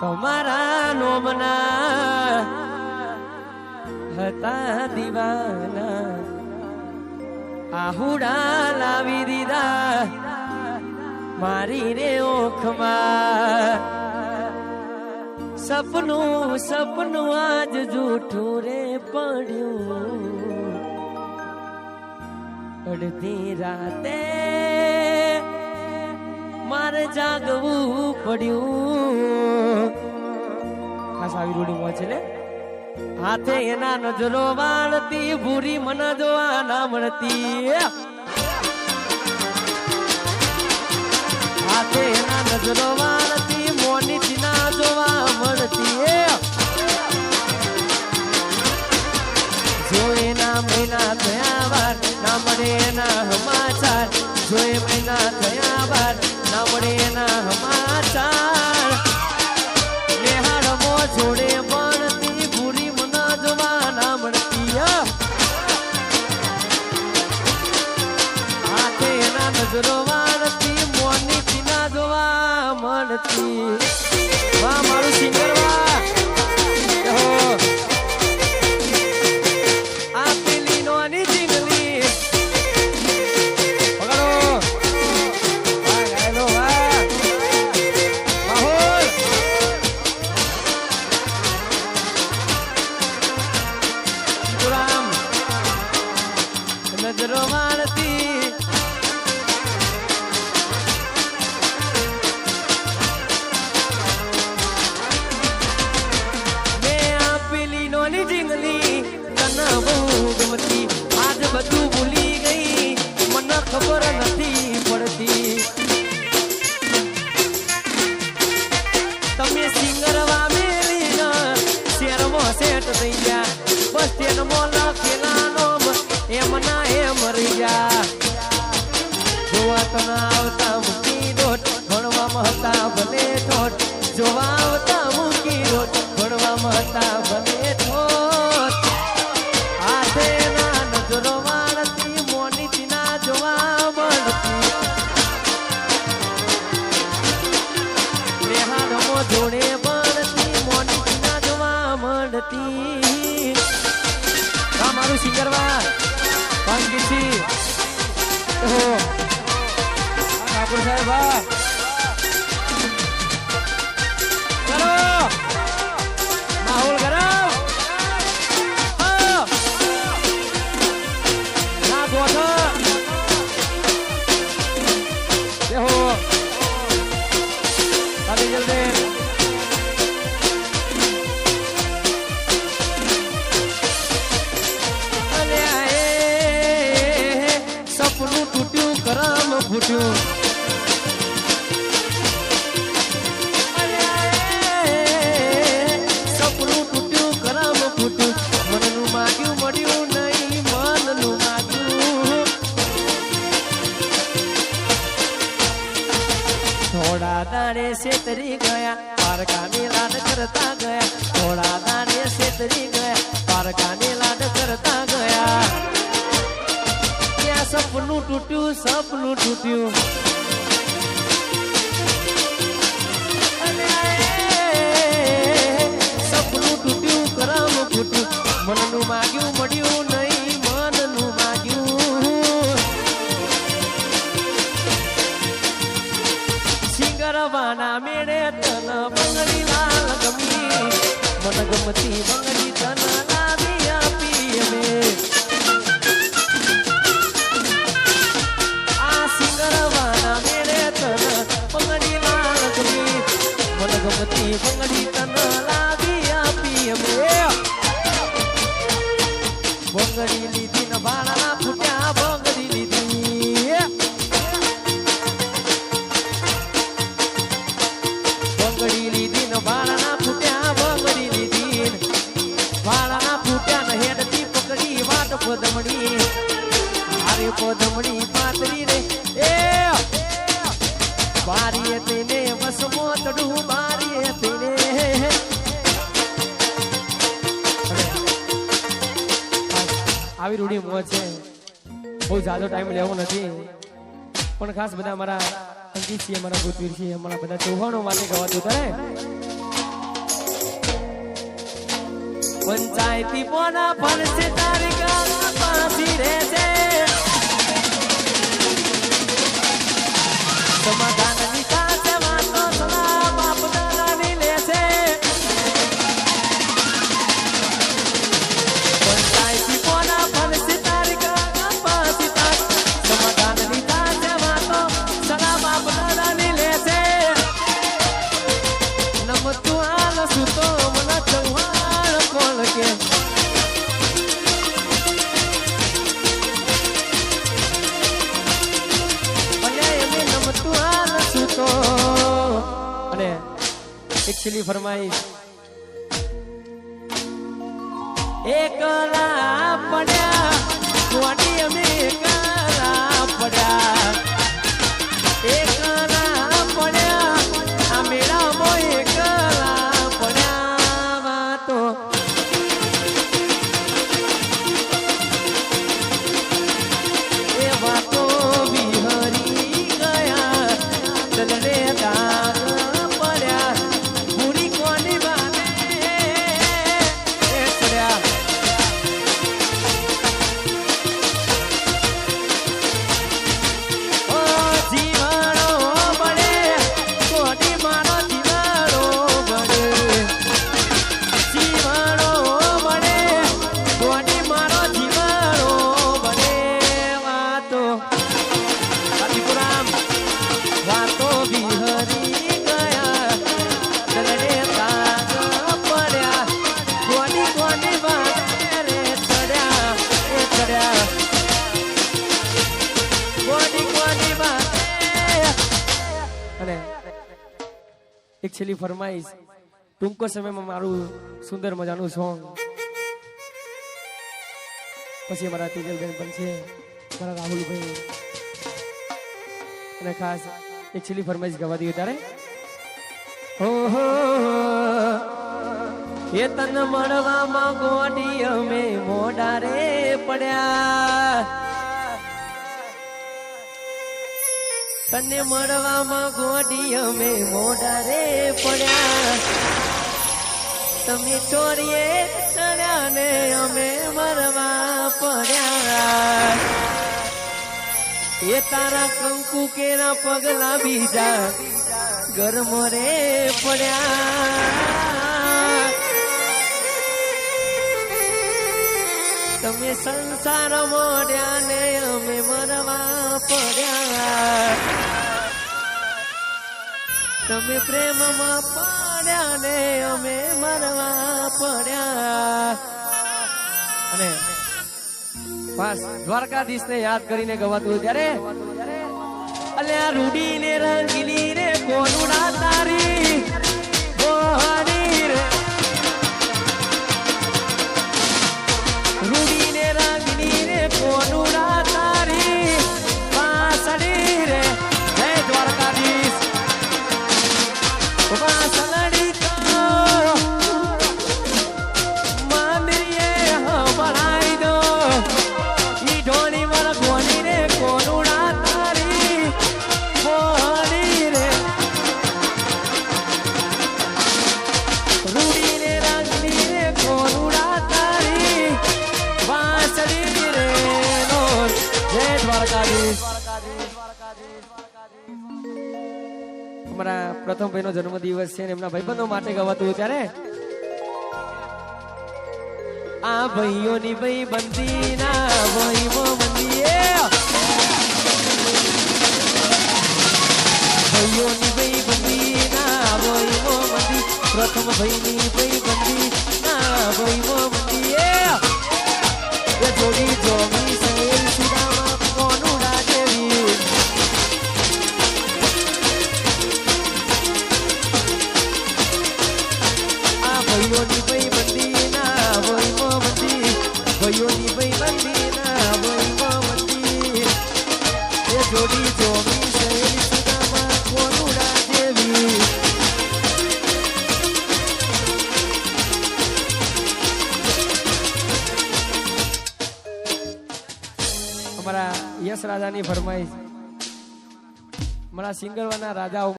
તમારા નોમના હતા દીવાના આહુડા લાવી દીધા મારી રે ઓખમાં સપનું સપનું આજ જૂઠું રે પડ્યું અડધી રાતે મારે જાગવું પડ્યું ખાસ આવી રૂડી છે ને હાથે એના નજરો વાળતી ભૂરી મન જોવા ના મળતી હાથે એના નજરો વાળતી મોની ચીના જોવા મળતી જો એના મહિના થયા વાર ના મળે એના સમાચાર જો એ મહિના થયા વાર ના મળે એના સમાચાર નિહાળમો જોડે ભણતી ભૂરી મન જોવા ના મળતી હાથે એના નજરો વાળતી મોની ચીના જોવા મળતી વાહ મારું સિંગર વાહ આ પેલી નોની જીંગલી પકડો વાહ ગાયલો વાહ માહોલ ગુલામ નજરો વાળતી આજ બધું ભૂલી ગઈ મને ખબર નથી પડતી તમે સિંગર વામેલી શેરમાં સેટ થઈ ગયા બસ સ્ટેન્ડમાં લખેલા નોમ એમ ના એમ રહી ગયા જોવા તને આવતા મૂકી દોટ ભણવામાં હતા ભલે ઠોટ જોવા આવતા મૂકી દોટ ભણવામાં હતા ભલે ઠોટ નજરો વાળતી મોની ચીના જોવા મળતી નેહાડમો જોડે મળતી મોની ચીના જોવા મળતી મારું સિંગરવા પાંચગીરથી ઠાકોર સાહેબ ચલો માહોલ ગરમ સપનું તૂટ્યું કરમ ફૂટ્યું સપનું તૂટ્યું કરમ ફૂટ્યું મનનું માગ્યું મળ્યું નહીં મનનું માગ્યું થોડા દાડે છેતરી ગયા પારકાની લાડ કરતા ગયા થોડા દાડે છેતરી ગયા પારકાની લાડ કરતા ગયા ત્યાં સપનું તૂટ્યું સપનું તૂટ્યું સપનું તૂટ્યું કરમ ફૂટ્યું મનનું માગ્યું મળ્યું નહીં મનનું માગ્યું સિંગરવાના મેળે તન બંગડી લાલ ગમી મન ગમતી બંગડી તન લાવી આપી અમે આ સિંગરવાના મેળે તન બંગડી લાલ ગમી મન ગમતી બંગડી તન લાવી આપી અમે બંગડી લીધી ન ભાણા ફૂટ્યા બંગડી લીધી બંગડી લીધી ન ભાણા ફૂટ્યા બંગડી લીધી ભાણા ફૂટ્યા ન હેડતી પકડી વાટ પદમડી હારે પદમડી પાતરી રે એ બારીએ તેને વસમો તડું બારીએ તેને આવી રૂડી મોજ છે બહુ જાજો ટાઈમ લેવો નથી પણ ખાસ બધા મારા અંકિત છે મારા ભૂતવીર છે અમારા બધા ચૌહાણો માટે ગવાતું કરે પંચાયતી પોના ફરશે તારી ગાલા પાસી રહેશે સમાધાનની સાથે વાતો સલાહ બાપ દાદાની લેશે પંચાયતી પોના ફરશે તારી ગાલા પાસી સમાધાનની સાથે વાતો સલાહ બાપ દાદાની લેશે નમતું હાલ સુતો મને ચૌહાણ કોણ કે અને એકચ્યુઅલી ફરમાઈશ એકલા પડ્યા કોડી અમે એકલા પડ્યા એકલા પડ્યા આ મેળામાં એકલા પડ્યા વાતો એ વાતો વિહરી ગયા ચલને દાગ પડ્યા પૂરી કોની વાને એ પડ્યા ઓ જીવાણો બળે કોની મારો જીવાણો બળે જીવાણો બળે કોની મારો જીવાણો બળે વાતો કાતીપુરામ વાતો વિહરી ગયા ચલને તાગ પડ્યા કોની કોની વાતે રે ચડ્યા એ ચડ્યા કોની કોની વાતે અને એક છેલ્લી ફરમાઈશ ટૂંકો સમયમાં મારું સુંદર મજાનું સોંગ પછી અમારા તેજલબેન પણ છે મારા રાહુલભાઈ અને ખાસ એક છેલ્લી ફરમાઈશ ગવા દઈએ ત્યારે ઓહો એ તન મળવામાં ગોડી અમે મોડા રે પડ્યા તને મળવામાં ગોડી અમે મોડા રે પડ્યા તમે ચોરીએ ચડ્યા ને અમે મરવા પડ્યા એ તારા કંકુ કેરા પગલા બીજા ગરમ રે પડ્યા તમે સંસાર મોડ્યા ને અમે મરવા પડ્યા તમે પ્રેમમાં પડ્યા ને અમે મરવા પડ્યા અને બસ દ્વારકાધીશ ને યાદ કરીને ગવાતું ત્યારે અલ્યા રૂડી ને રંગીલી રે કોનુડા તારી બોહની રે રૂડી ને રંગીલી રે કોનુડા તારી વાસળી રે હે દ્વારકાધીશ વાસળી અમારા પ્રથમ ભાઈનો જન્મદિવસ છે ને એમના ભાઈબંધો માટે ગવાતું ત્યારે આ ભાઈઓની ભાઈ બંધી ના ભાઈઓ મંદીએ ભાઈઓની ભાઈ બંધી ના ભાઈઓ મંદી પ્રથમ ભાઈની ભાઈ બંધી ના ભાઈઓ મંદીએ એ જોડી જોમી સહેલ સુદામા કોનુડા જેવી ભાઈઓની ભાઈ બંદી ના ભાઈઓ મંદી ભાઈઓની ભાઈ બંદી ના ભાઈઓ મંદી એ જોડી જોમી સહેલી સુદામા કોનુડા જેવી અમારા યશ રાજાની ફરમાઈશ મારા સિંગરવાના રાજાઓ